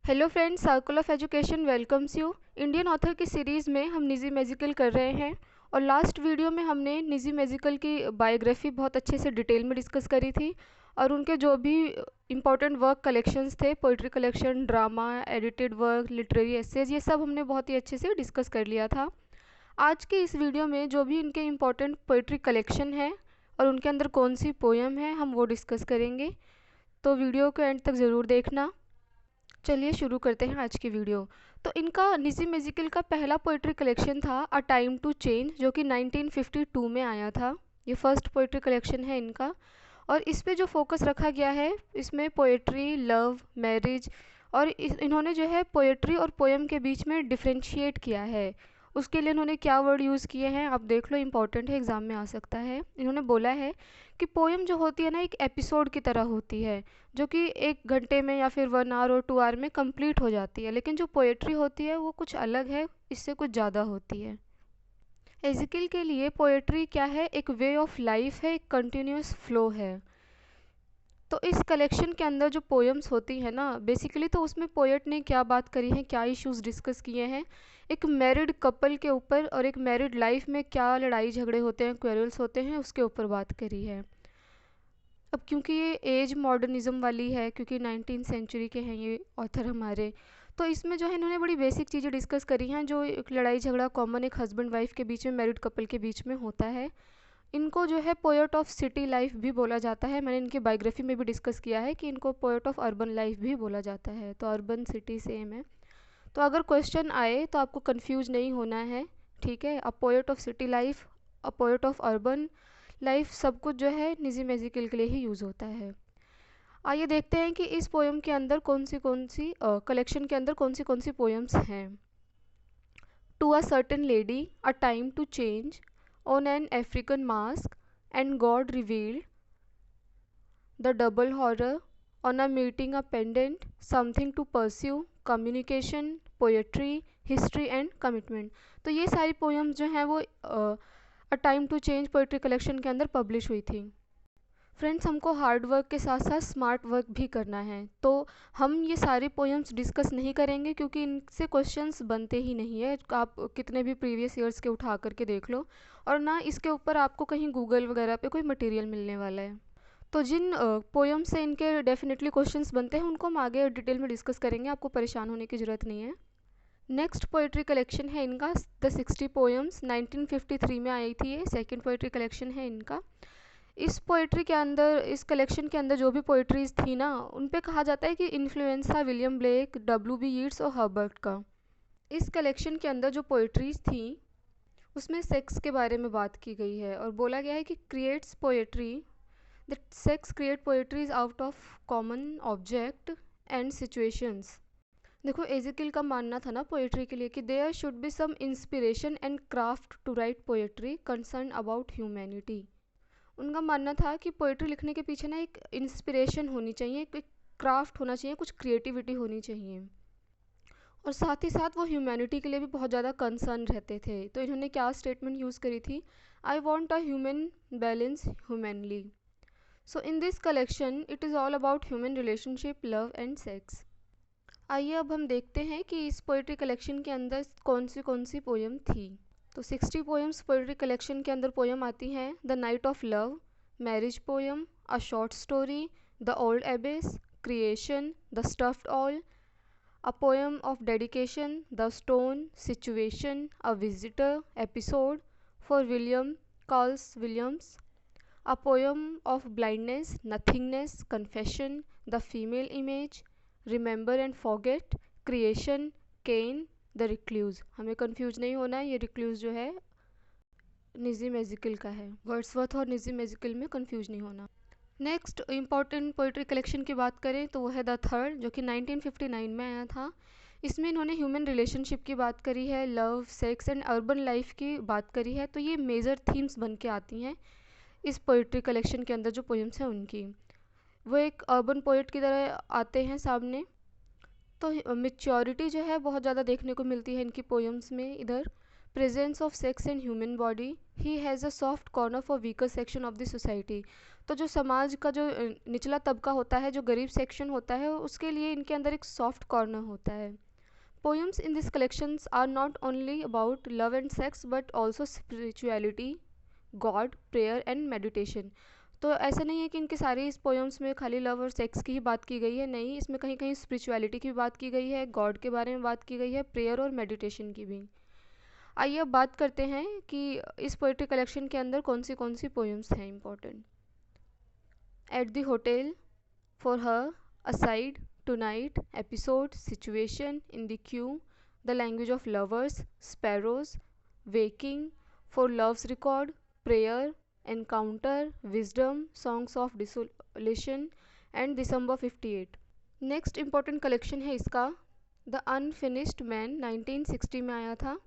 Hello friends, circle of education welcomes you. Indian author की series में हम निजी मैजिकल कर रहे हैं और लास्ट वीडियो में हमने निजी मैजिकल की बायोग्राफी बहुत अच्छे से डिटेल में डिस्कस करी थी और उनके जो भी इम्पोर्टेंट वर्क कलेक्शंस थे, poetry collection, drama, edited work, literary essays, ये सब हमने बहुत ही अच्छे से डिस्कस कर लिया था। आज के इस वीडियो में जो भी इनके इम्पोर्टेंट पोइट्री कलेक्शन है और उनके अंदर कौन सी पोएम है, हम वो डिस्कस करेंगे। तो वीडियो को एंड तक ज़रूर देखना। चलिए शुरू करते हैं आज की वीडियो। तो इनका निजी मैजिकल का पहला पोइट्री कलेक्शन था अ टाइम टू चेंज, जो कि 1952 में आया था। ये फर्स्ट पोइट्री कलेक्शन है इनका और इस पे जो फोकस रखा गया है, इसमें पोएट्री, लव, मैरिज और इन्होंने जो है पोएट्री और पोएम के बीच में डिफ्रेंशिएट किया है। उसके लिए इन्होंने क्या वर्ड यूज़ किए हैं आप देख लो, इम्पॉर्टेंट है, एग्ज़ाम में आ सकता है। इन्होंने बोला है कि पोएम जो होती है ना, एक एपिसोड की तरह होती है, जो कि 1 घंटे में या फिर 1 आवर और 2 आवर में कंप्लीट हो जाती है। लेकिन जो पोएट्री होती है वो कुछ अलग है, इससे कुछ ज़्यादा होती है। एजिकल के लिए पोएट्री क्या है? एक वे ऑफ लाइफ है, एक कंटिन्यूस फ्लो है। तो इस कलेक्शन के अंदर जो पोएम्स होती है ना, बेसिकली तो उसमें पोएट ने क्या बात करी है, क्या इश्यूज डिस्कस किए हैं, एक मैरिड कपल के ऊपर और एक मैरिड लाइफ में क्या लड़ाई झगड़े होते हैं, क्वेरल्स होते हैं, उसके ऊपर बात करी है। अब क्योंकि ये एज मॉडर्निज्म वाली है, क्योंकि 19th सेंचुरी के हैं ये ऑथर हमारे, तो इसमें जो है इन्होंने बड़ी बेसिक चीज़ें डिस्कस करी हैं, जो एक लड़ाई झगड़ा कॉमन एक हस्बैंड वाइफ के बीच में, मैरिड कपल के बीच में होता है। इनको जो है पोएट ऑफ सिटी लाइफ भी बोला जाता है। मैंने इनकी बायोग्राफी में भी डिस्कस किया है कि इनको पोएट ऑफ अर्बन लाइफ भी बोला जाता है। तो अर्बन सिटी सेम है। तो अगर क्वेश्चन आए तो आपको कंफ्यूज नहीं होना है, ठीक है। अ poet of city life, a poet of urban life, सब कुछ जो है निजी मैजिकल के लिए ही यूज़ होता है। आइए देखते हैं कि इस पोएम के अंदर कौन सी कलेक्शन के अंदर कौन सी पोएम्स हैं। To a certain lady, a time to change, on an African mask, and God revealed the double horror, on a meeting a pendant, something to pursue, communication, poetry, history and commitment. तो ये सारी poems जो हैं वो a time to change poetry collection के अंदर publish हुई थी। फ्रेंड्स, हमको हार्ड वर्क के साथ साथ स्मार्ट वर्क भी करना है, तो हम ये सारी पोएम्स डिस्कस नहीं करेंगे क्योंकि इनसे क्वेश्चंस बनते ही नहीं है। आप कितने भी प्रीवियस ईयर्स के उठा करके देख लो, और ना इसके ऊपर आपको कहीं गूगल वगैरह पे कोई मटेरियल मिलने वाला है। तो जिन पोएम से इनके डेफिनेटली क्वेश्चंस बनते हैं, उनको हम आगे डिटेल में डिस्कस करेंगे, आपको परेशान होने की ज़रूरत नहीं है। नेक्स्ट पोइट्री कलेक्शन है इनका द 60 पोएम्स, 1953 में आई थी। ये सेकेंड पोइट्री कलेक्शन है इनका। इस पोइट्री के अंदर, इस कलेक्शन के अंदर जो भी पोइट्रीज थी ना, उन पे कहा जाता है कि इन्फ्लुएंस था विलियम ब्लेक, W.B. यीट्स और हर्बर्ट का। इस कलेक्शन के अंदर जो पोइट्रीज थी उसमें सेक्स के बारे में बात की गई है और बोला गया है कि creates poetry, that sex create poetries out of common object and situations. देखो, एजिकल का मानना था ना पोएट्री के लिए कि there should be some inspiration and craft to write poetry concern about humanity. उनका मानना था कि पोइट्री लिखने के पीछे ना एक इंस्पिरेशन होनी चाहिए, एक क्राफ्ट होना चाहिए, कुछ क्रिएटिविटी होनी चाहिए, और साथ ही साथ वो ह्यूमैनिटी के लिए भी बहुत ज़्यादा कंसर्न रहते थे। तो इन्होंने क्या स्टेटमेंट यूज़ करी थी? I want a human balance humanly. So in this collection it is all about human relationship, love and sex. आइए अब हम देखते हैं कि इस पोइट्री कलेक्शन के अंदर कौन सी पोएम थी। तो 60 पोएम्स पोइट्री कलेक्शन के अंदर पोएम आती हैं। The night of love, marriage poem, a short story, the old abyss, creation, the stuffed owl, a poem of dedication, the stone, situation, a visitor, episode for William Carlos Williams, a poem of blindness, nothingness, confession, the female image, remember and forget, creation, Cain, the recluse. हमें confuse नहीं होना है, ये recluse जो है निजी magical का है। वर्ड्सवर्थ और निजी मैजिकल में कंफ्यूज नहीं होना। नेक्स्ट इंपॉर्टेंट पोइट्री कलेक्शन की बात करें तो वो है द थर्ड, जो कि 1959 में आया था। इसमें इन्होंने ह्यूमन रिलेशनशिप की बात करी है, love, sex and urban life की बात करी है। तो ये मेजर थीम्स बन के आती हैं इस पोइट्री कलेक्शन के अंदर। जो पोएम्स हैं उनकी, वो एक अर्बन पोइट की तरह आते हैं सामने। तो मेच्योरिटी जो है बहुत ज़्यादा देखने को मिलती है इनकी पोएम्स में। इधर presence of sex in human body, he has a soft corner for weaker section of the society. तो जो समाज का जो निचला तबका होता है, जो गरीब सेक्शन होता है, उसके लिए इनके अंदर एक सॉफ्ट कॉर्नर होता है। Poems in this collections are not only about love and sex but also spirituality, God, prayer and meditation. तो ऐसा नहीं है कि इनके सारे इस पोएम्स में खाली लव और सेक्स की ही बात की गई है, नहीं, इसमें कहीं कहीं स्पिरिचुअलिटी की भी बात की गई है, गॉड के बारे में बात की गई है, प्रेयर और मेडिटेशन की भी। आइए अब बात करते हैं कि इस पोएट्री कलेक्शन के अंदर कौन सी पोएम्स हैं important. At the hotel, for her, aside, tonight, episode, situation, in the queue, the language of lovers, sparrows, waking, for love's record, prayer, encounter, wisdom, songs of desolation and December 58। Next important collection है इसका the unfinished man, 1960 में आया था।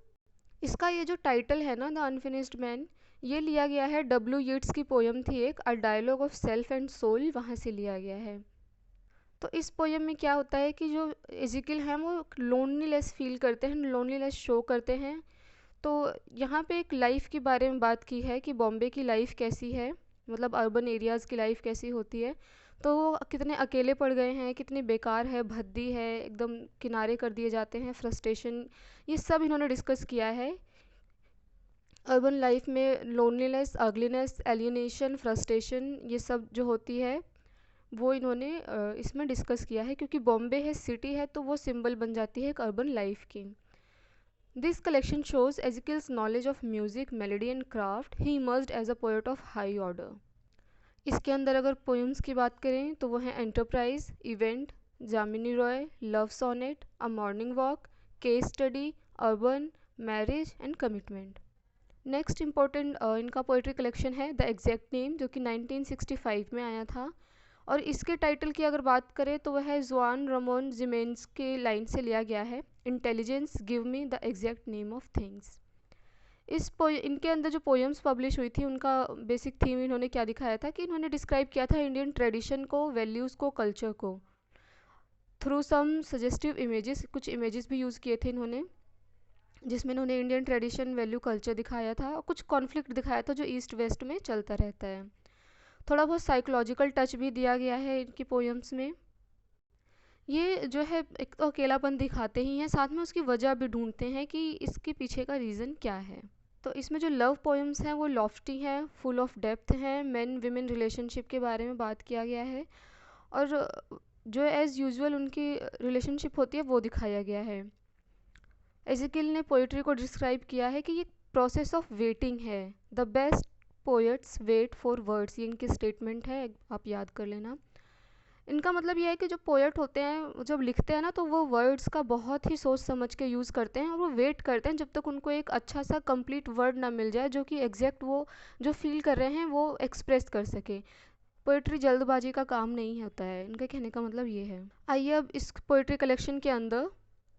इसका ये जो title है ना, द अनफिनिश्ड मैन, ये लिया गया है डब्ल्यू यीट्स की पोयम थी एक, a dialogue of self and soul, वहाँ से लिया गया है। तो इस पोयम में क्या होता है कि जो एजिकिल हैं वो लोनलीनेस फील करते हैं, लोनलीनेस शो करते हैं। तो यहाँ पे एक लाइफ के बारे में बात की है कि बॉम्बे की लाइफ कैसी है, मतलब अर्बन एरियाज़ की लाइफ कैसी होती है। तो वो कितने अकेले पड़ गए हैं, कितनी बेकार है, भद्दी है, एकदम किनारे कर दिए जाते हैं, फ्रस्ट्रेशन, ये सब इन्होंने डिस्कस किया है। अर्बन लाइफ में लोनलीनेस, अगलीनेस, एलियनेशन, फ्रस्ट्रेशन, ये सब जो होती है वो इन्होंने इसमें डिस्कस किया है, क्योंकि बॉम्बे है, सिटी है, तो वो सिंबल बन जाती है एक अर्बन लाइफ की। This collection shows Ezekiel's knowledge of music, melody and craft, he emerged as a poet of high order. इसके अंदर अगर पोएम्स की बात करें तो वो है enterprise, event, Jamini Roy, love sonnet, a morning walk, case study, urban, marriage and commitment. Next important इनका पोइट्री कलेक्शन है द एग्जैक्ट नेम, जो कि 1965 में आया था। और इसके टाइटल की अगर बात करें तो वह है जुआन रमोन जिमेंस के लाइन से लिया गया है, intelligence give me the exact name of things. इनके अंदर जो पोएम्स पब्लिश हुई थी उनका बेसिक थीम इन्होंने क्या दिखाया था कि इन्होंने डिस्क्राइब किया था इंडियन ट्रेडिशन को, वैल्यूज़ को, कल्चर को, थ्रू सम सजेस्टिव इमेजेस, कुछ इमेजेस भी यूज़ किए थे इन्होंने, जिसमें इन्होंने इंडियन ट्रेडिशन, वैल्यू, कल्चर दिखाया था, और कुछ कॉन्फ्लिक्ट दिखाया था जो ईस्ट वेस्ट में चलता रहता है। थोड़ा बहुत साइकोलॉजिकल टच भी दिया गया है इनकी पोएम्स में। ये जो है एक तो अकेलापन दिखाते ही हैं, साथ में उसकी वजह भी ढूंढते हैं कि इसके पीछे का रीज़न क्या है। तो इसमें जो लव पोएम्स हैं वो लॉफ्टी हैं, फुल ऑफ डेप्थ हैं, मेन विमेन रिलेशनशिप के बारे में बात किया गया है, और जो एज़ यूजुअल उनकी रिलेशनशिप होती है वो दिखाया गया है। एजिकिल ने पोइट्री को डिस्क्राइब किया है कि ये प्रोसेस ऑफ वेटिंग है, the best poets wait for words, ये इनकी स्टेटमेंट है, आप याद कर लेना। इनका मतलब ये है कि जो पोएट होते हैं जब लिखते हैं ना, तो वो वर्ड्स का बहुत ही सोच समझ के यूज़ करते हैं, और वो वेट करते हैं जब तक उनको एक अच्छा सा कंप्लीट वर्ड ना मिल जाए जो कि एग्जैक्ट वो जो फील कर रहे हैं वो एक्सप्रेस कर सके। पोइट्री जल्दबाजी का काम नहीं होता है, इनका कहने का मतलब ये है। आइए अब इस पोइट्री कलेक्शन के अंदर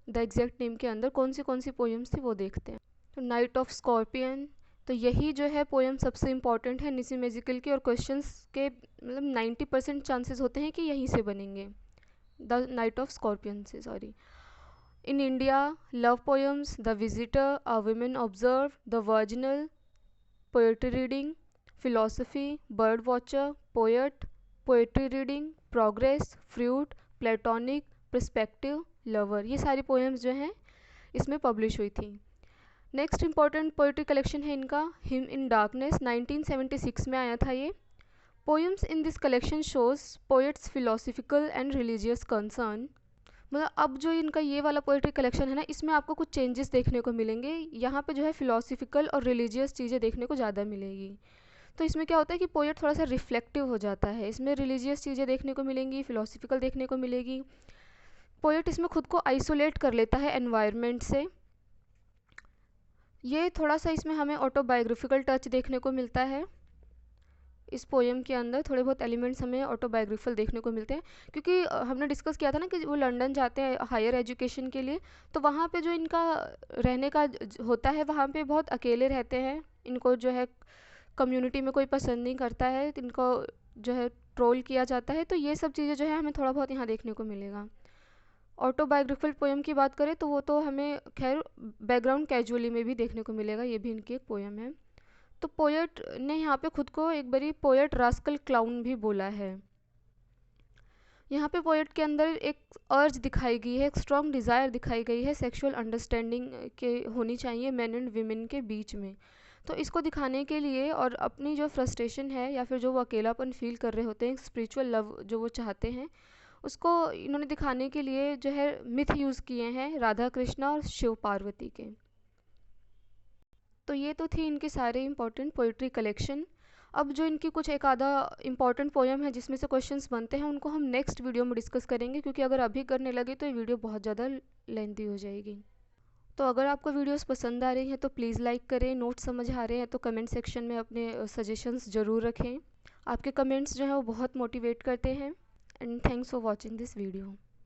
द एग्जैक्ट नेम के अंदर कौन सी पोएम्स थी वो देखते हैं। तो नाइट ऑफ स्कॉर्पियन, तो यही जो है पोएम सबसे इम्पॉर्टेंट है निसी मैजिकल की, और क्वेश्चंस के मतलब 90% चांसेस होते हैं कि यहीं से बनेंगे, द नाइट ऑफ स्कॉर्पियन से, sorry. In India, love poems, the visitor, a women observe, the original, poetry reading, philosophy, bird watcher, poet, poetry reading, progress, fruit, platonic, perspective, lover, ये सारी पोएम्स जो हैं इसमें पब्लिश हुई थी। Next important poetry collection है इनका him in darkness, 1976 में आया था ये। Poems in this collection shows poets philosophical and religious concern. मतलब अब जो इनका ये वाला पोइट्री कलेक्शन है ना, इसमें आपको कुछ चेंजेस देखने को मिलेंगे। यहाँ पे जो है फिलोसफिकल और रिलीजियस चीज़ें देखने को ज़्यादा मिलेगी। तो इसमें क्या होता है कि पोएट थोड़ा सा रिफ्लेक्टिव हो जाता है, इसमें रिलीजियस चीज़ें देखने को मिलेंगी, फिलोसफिकल देखने को मिलेगी। पोएट इसमें खुद को आइसोलेट कर लेता है एनवायरनमेंट से। ये थोड़ा सा इसमें हमें ऑटोबायोग्राफिकल टच देखने को मिलता है। इस पोएम के अंदर थोड़े बहुत एलिमेंट्स हमें ऑटोबायोग्राफिकल देखने को मिलते हैं, क्योंकि हमने डिस्कस किया था ना कि वो लंदन जाते हैं हायर एजुकेशन के लिए, तो वहाँ पे जो इनका रहने का होता है वहाँ पे बहुत अकेले रहते हैं, इनको जो है कम्युनिटी में कोई पसंद नहीं करता है, इनको जो है ट्रोल किया जाता है। तो ये सब चीज़ें जो है हमें थोड़ा बहुत यहाँ देखने को मिलेगा। ऑटोबायोग्राफिकल पोएम की बात करें तो वो तो हमें खैर बैकग्राउंड कैजुअली में भी देखने को मिलेगा, ये भी इनकी एक पोएम है। तो पोएट ने यहाँ पे खुद को एक बारी पोएट रास्कल क्लाउन भी बोला है। यहाँ पे पोएट के अंदर एक अर्ज दिखाई गई है, एक स्ट्रॉन्ग डिज़ायर दिखाई गई है सेक्सुअल अंडरस्टैंडिंग के होनी चाहिए मेन एंड वीमेन के बीच में। तो इसको दिखाने के लिए और अपनी जो फ्रस्ट्रेशन है या फिर जो वो अकेलापन फील कर रहे होते हैं, स्पिरिचुअल लव जो वो चाहते हैं, उसको इन्होंने दिखाने के लिए जो है मिथ यूज़ किए हैं राधा कृष्णा और शिव पार्वती के। तो ये तो थी इनके सारे इम्पोर्टेंट पोइट्री कलेक्शन। अब जो इनकी कुछ एक आधा इम्पॉर्टेंट पोएम है जिसमें से क्वेश्चंस बनते हैं, उनको हम नेक्स्ट वीडियो में डिस्कस करेंगे, क्योंकि अगर अभी करने लगे तो ये वीडियो बहुत ज़्यादा लेंथी हो जाएगी। तो अगर आपको वीडियोस पसंद आ रही हैं तो प्लीज़ लाइक करें, नोट्स समझ आ रहे हैं तो कमेंट सेक्शन में अपने सजेशंस ज़रूर रखें। आपके कमेंट्स जो हैं वो बहुत मोटिवेट करते हैं। And thanks for watching this video.